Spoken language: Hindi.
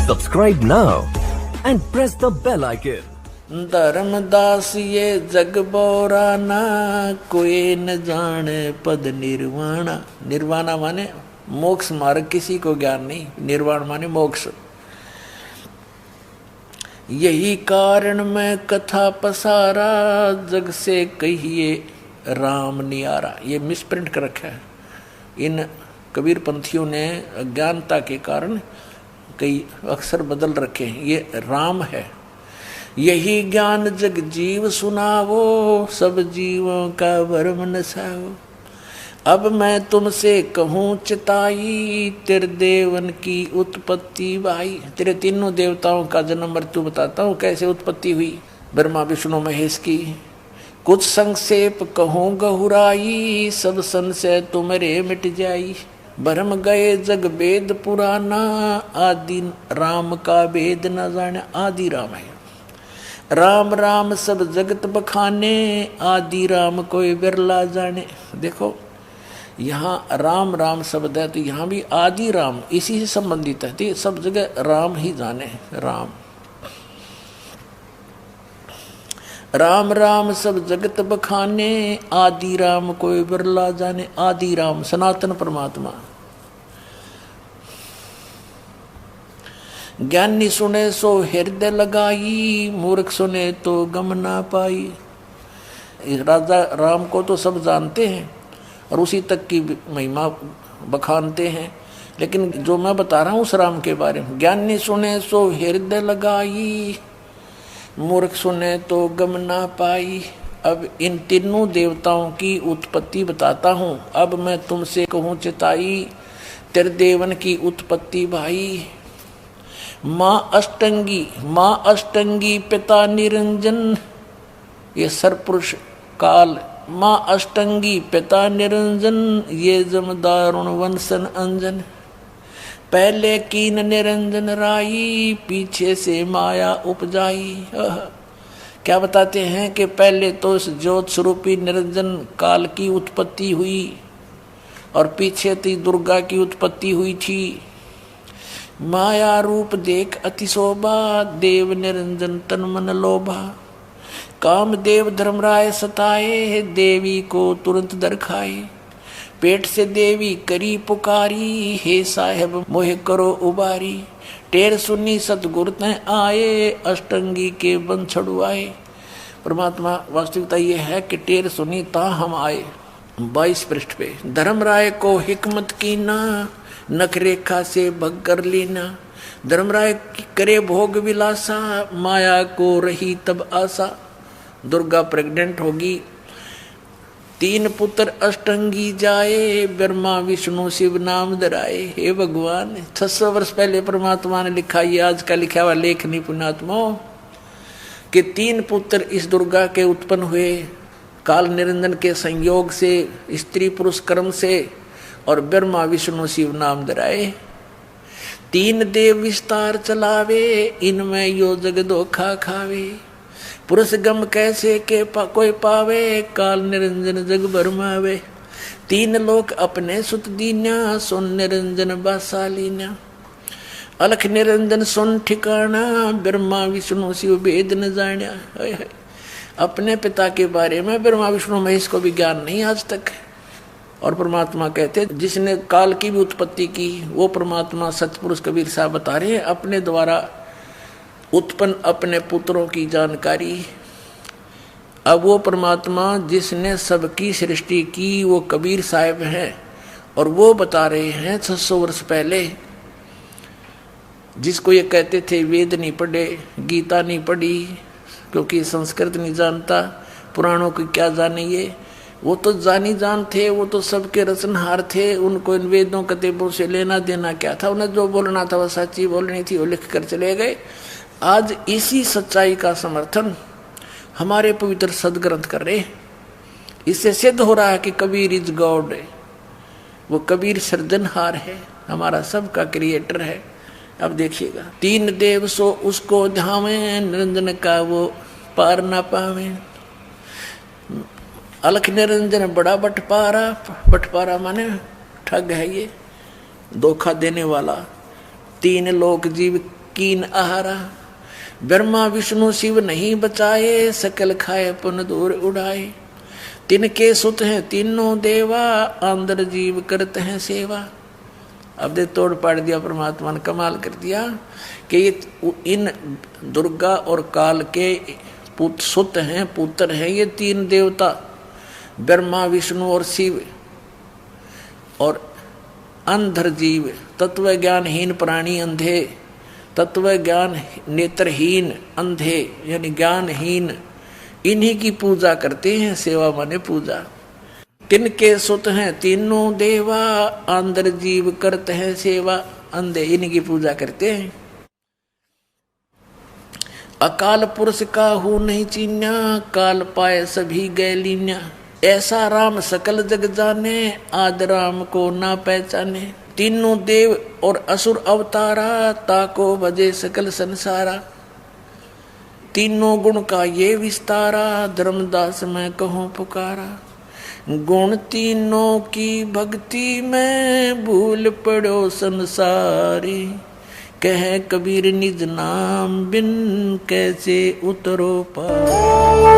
Subscribe now and press the bell icon. Dharmdas ये जग बोराना, कोई न जाने पद निर्वाणा। निर्वाणा माने मोक्ष मार्ग, किसी को ज्ञान नहीं। निर्वाण माने मोक्ष। यही कारण मैं कथा पसारा, जग से कहिए राम नियारा। ये मिसप्रिंट कर रखा है। इन कबीर पंथियों ने अज्ञानता के कारण कई अक्षर बदल रखे हैं। ये राम है। यही ज्ञान जग जीव सुनावो, सब जीवों का भरम नसाओ। अब मैं तुमसे कहूँ चिताई, तेरे देवन की उत्पत्ति भाई। तेरे तीनों देवताओं का जन्म मृत्यु बताता हूँ, कैसे उत्पत्ति हुई ब्रह्मा विष्णु महेश की। कुछ संक्षेप कहूँ गहुराई, सब संशय तुम्हारे मिट जाई। भरम गए जग वेद पुराना, आदि राम का वेद न जाने। आदि राम है। राम राम सब जगत बखाने, आदि राम कोई बिरला जाने। देखो यहाँ राम राम शब्द है, तो यहाँ भी आदि राम इसी से संबंधित है। तो सब जगह राम ही जाने। राम राम राम सब जगत बखाने, आदि राम कोई बिरला जाने। आदि राम सनातन परमात्मा। ज्ञानी सुने सो हृदय लगाई, मूर्ख सुने तो गम ना पाई। राजा राम को तो सब जानते हैं और उसी तक की महिमा बखानते हैं, लेकिन जो मैं बता रहा हूँ उस राम के बारे में। ज्ञानी सुने सो हृदय लगाई, मूर्ख सुने तो गम ना पाई। अब इन तीनों देवताओं की उत्पत्ति बताता हूँ। अब मैं तुमसे कहूँ चिताई, तेरे देवन की उत्पत्ति भाई। माँ अष्टंगी पिता निरंजन, ये सरपुरुष काल। माँ अष्टंगी पिता निरंजन, ये जमदारुण वंशन अंजन। पहले कीन निरंजन राई, पीछे से माया उपजाई। क्या बताते हैं कि पहले तो इस ज्योत स्वरूपी निरंजन काल की उत्पत्ति हुई और पीछे थी दुर्गा की उत्पत्ति हुई थी। माया रूप देख अति शोभा, देव निरंजन तन मन लोभा। काम देव धर्मराय सताए, देवी को तुरंत दरखाए। पेट से देवी करी पुकारी, हे साहेब मोहे करो उबारी। टेर सुनी सतगुरु तय आए, अष्टंगी के बन छुड़वाए। परमात्मा वास्तविकता ये है कि टेर सुनी ता हम आए। 22 पृष्ठ पे। धर्मराय को हिकमत की ना, नख रेखा से भग कर लेना। धर्मराय करे भोग विलासा, माया को रही तब आशा। दुर्गा प्रेग्नेंट होगी। 3 पुत्र अष्टंगी जाए, ब्रह्मा विष्णु शिव नाम धराए। हे भगवान, 600 वर्ष पहले परमात्मा ने लिखा, ये आज का लिखा हुआ लेख नहीं पुण्यात्माओं, कि 3 पुत्र इस दुर्गा के उत्पन्न हुए काल निरंजन के संयोग से, स्त्री पुरुष कर्म से, और ब्रह्मा विष्णु शिव नाम धराए। 3 देव विस्तार चलावे, इनमें यो जग धोखा खावे। पुरुष गम कैसे के कोई पावे, काल निरंजन जग भरमावे। 3 लोक अपने सुत दीन्या, सुन निरंजन बासालीन्या। अलख निरंजन सुन ठिकाना, ब्रह्मा विष्णु शिव भेद न जान्या। अपने पिता के बारे में ब्रह्मा विष्णु महेश को भी ज्ञान नहीं आज तक। और परमात्मा कहते जिसने काल की भी उत्पत्ति की, वो परमात्मा सतपुरुष कबीर साहब बता रहे हैं अपने द्वारा उत्पन्न अपने पुत्रों की जानकारी। अब वो परमात्मा जिसने सबकी सृष्टि की, वो कबीर साहब हैं और वो बता रहे हैं 600 वर्ष पहले। जिसको ये कहते थे वेद नहीं पढ़े, गीता नहीं पढ़ी, क्योंकि संस्कृत नहीं जानता, पुराणों की क्या जाने ये। वो तो जानी जान थे, वो तो सबके रचनहार थे। उनको इन वेदों कतेबों से लेना देना क्या था। उन्हें जो बोलना था वो सच्ची बोलनी थी, वो लिख कर चले गए। आज इसी सच्चाई का समर्थन हमारे पवित्र सदग्रंथ कर रहे। इससे सिद्ध हो रहा है कि कबीर इज गॉड है। वो कबीर सृजनहार है, हमारा सबका क्रिएटर है। अब देखिएगा, 3 देव सो उसको ध्यावे, निरंजन का वो पार ना पावे। अलख निरंजन बड़ा बटपारा। बटपारा माने ठग है, ये धोखा देने वाला। 3 लोक जीव कीन आहारा। ब्रह्मा विष्णु शिव नहीं बचाए, सकल खाए पुन दूर उड़ाए। तिनके सुत हैं तीनों देवा, अंदर जीव करते हैं सेवा। अब दे तोड़ पाड़ दिया परमात्मा ने, कमाल कर दिया कि ये इन दुर्गा और काल के सुत हैं, पुत्र हैं ये तीन देवता, ब्रह्मा विष्णु और शिव। और अंधर जीव, तत्व ज्ञानहीन प्राणी अंधे, तत्व ज्ञान नेत्रहीन अंधे यानी ज्ञानहीन, इन्हीं की पूजा करते हैं। सेवा माने पूजा। तिनके सुत हैं तीनों देवा, अंदर जीव करते हैं सेवा। अंधे इनकी पूजा करते हैं। अकाल पुरुष का हूँ नहीं चीन्या, काल पाए सभी गैलीन्या। ऐसा राम सकल जग जाने, आद राम को ना पहचाने। तीनों देव और असुर अवतारा, ताको भजे सकल संसारा। तीनों गुण का ये विस्तारा, धर्मदास मैं कहूँ पुकारा। गुण तीनों की भक्ति में, भूल पड़ो संसारी। कहे कबीर निज नाम बिन, कैसे उतरो पार।